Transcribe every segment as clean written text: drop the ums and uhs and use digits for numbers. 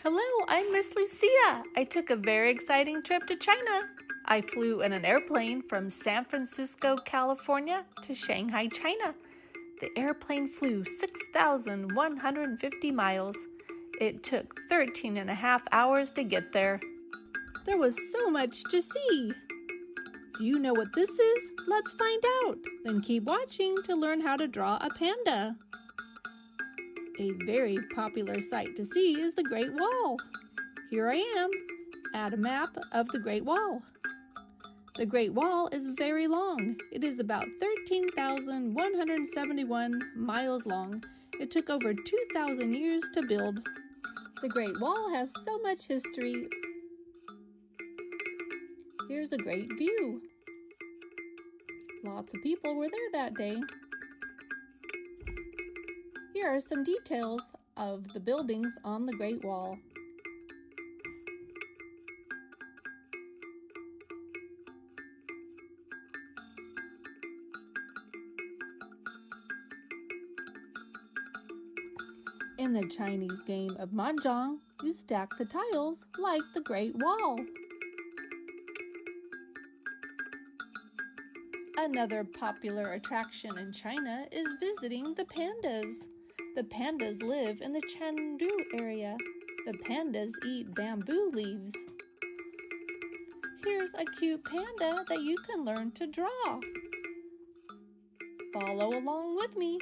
Hello, I'm Miss Lucia. I took a very exciting trip to China. I flew in an airplane from San Francisco, California to Shanghai, China. The airplane flew 6,150 miles. It took 13 and a half hours to get there. There was so much to see. Do you know what this is? Let's find out. Then keep watching to learn how to draw a panda. A very popular sight to see is the Great Wall. Here I am at a map of the Great Wall. The Great Wall is very long. It is about 13,171 miles long. It took over 2,000 years to build. The Great Wall has so much history. Here's a great view. Lots of people were there that day. Here are some details of the buildings on the Great Wall. In the Chinese game of Mahjong, you stack the tiles like the Great Wall. Another popular attraction in China is visiting the pandas. The pandas live in the Chengdu area. The pandas eat bamboo leaves. Here's a cute panda that you can learn to draw. Follow along with me.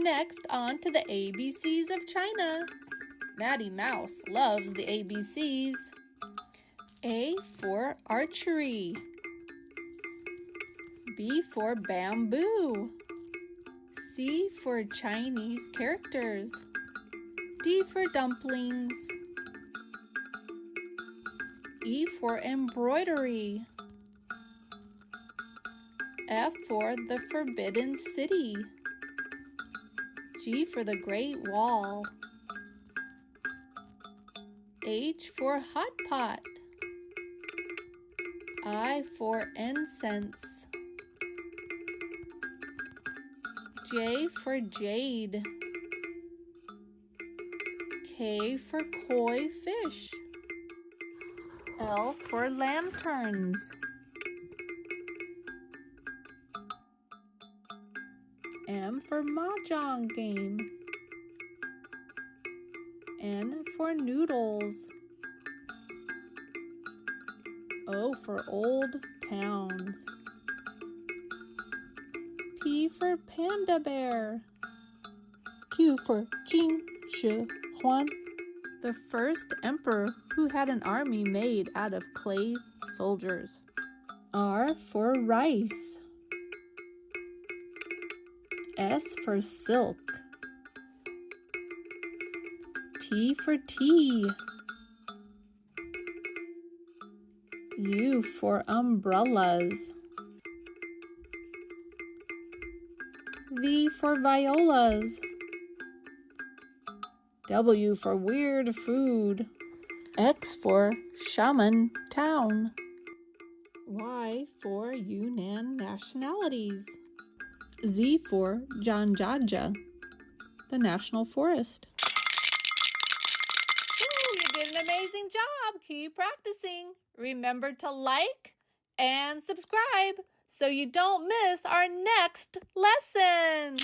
Next, on to the ABCs of China. Maddie Mouse loves the ABCs. A for archery. B for bamboo. C for Chinese characters. D for dumplings. E for embroidery. F for the Forbidden City. G for the Great Wall. H for hot pot. I for incense. J for jade. K for koi fish. L for lanterns. M for Mahjong game. N for noodles. O for old towns. P for panda bear. Q for Jing Shi Huan, the first emperor who had an army made out of clay soldiers. R for rice. S for silk. T for tea. U for umbrellas. V for violas. W for weird food. X for shaman town. Y for Yunnan nationalities. Z for Zhangjiajie, the national forest. Ooh, you did an amazing job. Keep practicing. Remember to like and subscribe so you don't miss our next lesson.